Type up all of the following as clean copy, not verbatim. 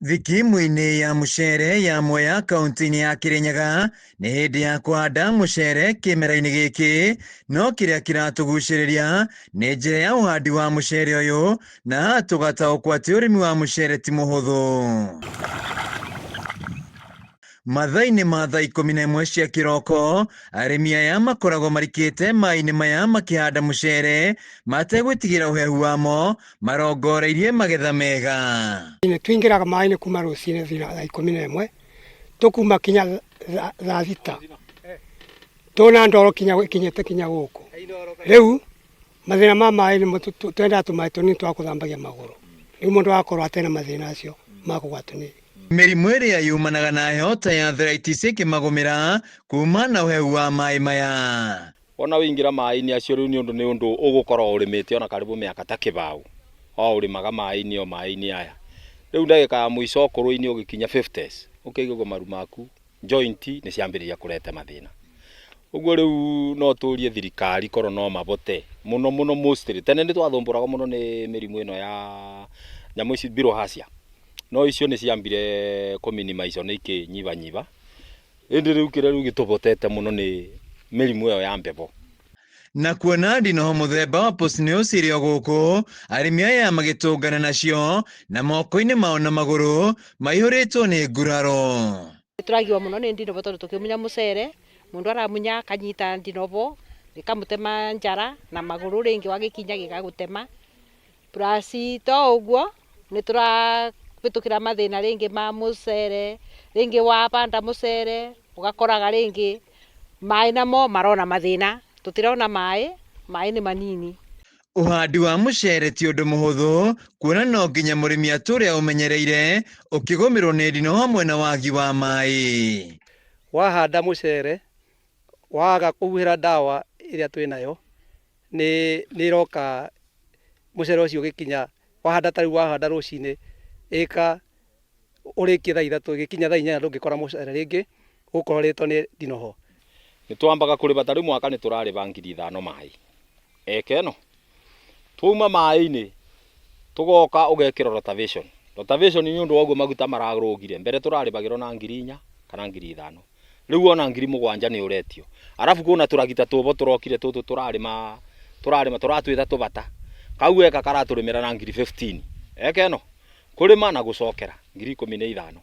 Thikimu-inĩ ya mũcere ya Mwea kaunti-inĩ ya Kirinyaga nĩ hĩndĩ ya kũhanda mũcere kĩmera-inĩ gĩkĩ, no kĩrĩa kĩratũgucĩrĩria nĩ njĩra ya ũhandi wa mũcere ũyũ, na tũgataũkwo atĩ ũrĩmi wa mũcere ti mũhũthũ. Mathaa-inĩ ma thaa 11 cia kĩroko, arĩmi aya makoragwo marikĩte maĩ-inĩ maya makĩhanda mũcere, mategwĩtigĩra ũhehu wamo, marongoreirie magetha mega. Twingĩraga maĩ-inĩ kuma rũcinĩ thaa 11, tũkuma kinya thaa thita, tũna ndoro kinyĩte kinya gũkũ. Rĩu mathĩna ma maĩ nĩmo twendaga tũmaĩ tũnini twa gũthambagia magũrũ. Rĩu mũndũ agakorwo atena mathĩna acio ma kũgwatwo nĩ mĩrimũ ĩrĩa yumanaga na heho ta ya arthritis ĩkĩmagũmĩra kuma na ũhehu wa maĩ maya. Ona wĩingĩra maĩ-inĩ acio rĩu nĩ ũndũ ũgũkorwo ũrĩmĩte ona karibu mĩaka ta kĩbaũ, o ũrĩmaga maĩ-inĩ aya. Rĩu ndagĩka ya mũico ũkũrũ-inĩ ũgĩkinya 50s, ũkĩigua maru maku joint nĩ ciambĩrĩria kũreta mathĩna. Ũguo rĩu no tũrie thirikari korwo no mabote mũno mostly. Tene nĩ twathumbũragwo mũno nĩ mĩrimũ ĩno ya nyamũ ici bilharzia, no icio nĩ ciambire kũminimize na ikĩnyibanyiba. Ĩndĩ rĩu kĩrĩa rĩu gĩtũbotete mũno nĩ mĩrimũ ĩyo ya mbebo. Na kuona ndinoho mũthemba wa Postneus ĩrĩ o gũkũ, arĩmi aya magĩtũngana nacio na moko-inĩ mao na magũrũ maihũrĩtwo nĩ nguraro. Tũragiwa mũno nĩ ndinoho tondũ tũkĩmunya mũcere, mũndũ aramunya akanyita ndinoho gĩkamũtema njara na magũrũ, rĩngĩ wagĩkinya gĩgagũtema. Plus to ũguo nĩ tũrabĩtũkĩra mathĩna rĩngĩ ma mũcere, rĩngĩ wabanda mũcere ũgakoraga rĩngĩ maĩ namo marona mathĩna, tũtirona maĩ nĩ manini. Ũhandi wa mũcere ti ũndũ mũhũthũ, kuona no nginya mũrĩmi atũre ũmenyereire, ũkĩgũmĩrwo nĩ ndinoho hamwe na wagi wa maĩ. Wahanda mũcere waga kũhuhĩra ndawa ĩrĩa twĩnayo, nĩ iroka mũcere ũcio ũgĩkinya, wahanda ta rĩu wahanda rũcinĩ ĩka ũrĩkie thaa 3, ĩgĩkinya thaa 4 ndũngĩkora mũcere rĩngĩ ũkorĩtwo nĩ ndinoho. Nĩ twambaga kũrĩba ta rĩu mwaka nĩ tũrarĩba 5,000 maĩ. Eka ĩno twauma maĩ-inĩ tũgoka ũgekĩra rotation. Rotation nĩ ũndũ wa ũguo maguta mararũgire. Mbere tũrarĩbagĩrwo na 4,000 kana 5,000. Rĩu ona 7,000 nĩ ũretio. Arabu kwĩna tũragita tũbo tũrokire tũtũ tũrarĩma tũratwĩta tũbata. Kau eka karatũrĩmĩra na 15,000. Eka ĩno kũrĩma na gũcokera 15,000.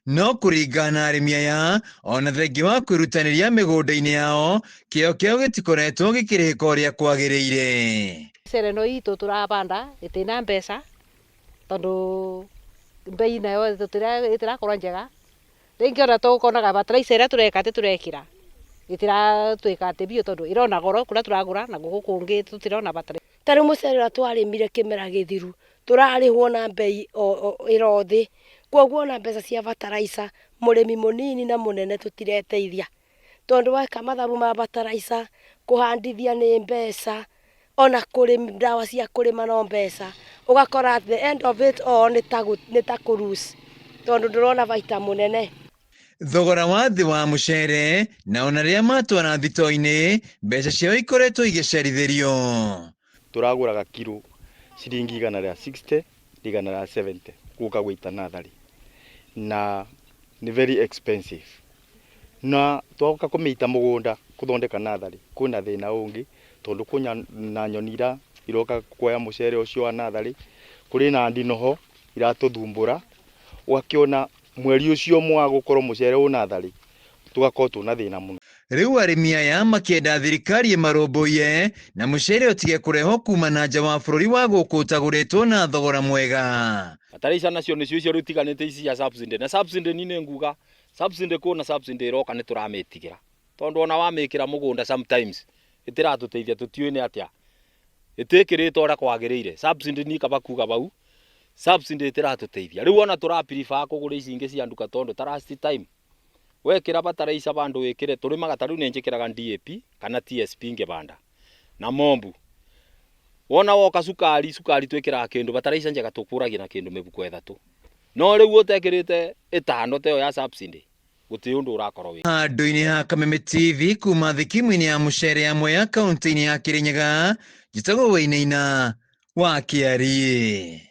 No kũringana na arĩmi aya, ona thengia wa kwĩrutanĩria mĩgũnda-inĩ yao, kĩo kĩao gĩtikoretwo gĩkĩrĩka ũrĩa kwagĩrĩire. Mũcere no itũ tũrabanda ĩtina mbeca, tondũ mbei nayo ĩtirakorwo njega. Rĩngĩ ona tũkonaga bataraitha ĩrĩa tũreka atĩ tũrekĩra ĩtiratwĩka atĩ biũ, tondũ ĩrona goro kũrĩa tũragũra na gũkũ kũngĩ tũtirona bataraitha. Tarĩ mũcere ũrĩa twarĩmire kĩmera gĩthiru tũrarĩhwo na mbei ĩro thĩ, kwoguo na mbeca cia bataraitha mũrĩmi mũnini na mũnene tũtireteithia, tondũ weka mathabu ma bataraitha, kũhandithia nĩ mbeca, ona kũrĩma ndawa cia kũrĩma no mbeca, ũgakora at the end of it all nĩ ta kũruci, tondũ ndũrona baita mũnene. Thogora wa thĩ wa mũcere na ona rĩrĩa matwara thito-inĩ, mbeca ciao ikoretwo igĩcerithĩrio. Tũragũraga kilo ciringi 160, 170 gũka gwĩta natharĩ, na nĩ very expensive. Na twagoka kũmĩita mũgũnda kũthondeka natharĩ, kwĩna thĩna ũngĩ, tondũ kwĩna nyoni iroka kuoya mũcere ũcio wa natharĩ, kũrĩ na ndinoho iratũthumbũra, ũgakĩona mweri ũcio gũkorwo mũcere wĩ natharĩ, tũgakorwo twĩna thĩna mũno. Rĩu arĩmi aya makĩenda thirikari ĩmarũmbũiye na mũcere ũtige kũrehwo kuma na nja wa bũrũri wa gũkũ ũtagũrĩtwo na thogora mwega. Bataraitha nacio nĩcio icio rĩu tiganĩte ici cia subsidy, na subsidy nĩ nguga subsidy kuna subsidy ĩroka nĩ tũramĩtigĩra, tondũ ona wamĩkĩra mũgũnda sometimes ĩtiratũteithia, tũtiũĩ nĩ atĩa ĩtĩkĩrĩtwo ũrĩa kwagĩrĩire. Subsidy nĩ kaba kuga bau subsidy ĩtiratũteithia. Rĩu ona tũraprefer kũgũra ici ingĩ cia nduka, tondũ ta last time wekĩra bataraitha bandũ wĩkĩre, tũrĩmaga ta rĩu nĩ njĩkĩraga DAP kana TSP ngĩbanda na mombu. Wona woka cukari twĩkĩraga kĩndũ bataraitha njega tũkũragia na kĩndũ mĩbuko 3. No rĩu ũtekĩrĩte 5 ta ĩyo ya subsidy gũtirĩ ũndũ ũrakorwo wĩ. Handũ-inĩ ha Kameme TV kuma thikimu-inĩ ya mũcere ya Mwea kaunti-inĩ ya Kirinyaga, njĩtagwo Wainaina wa Kĩarĩ.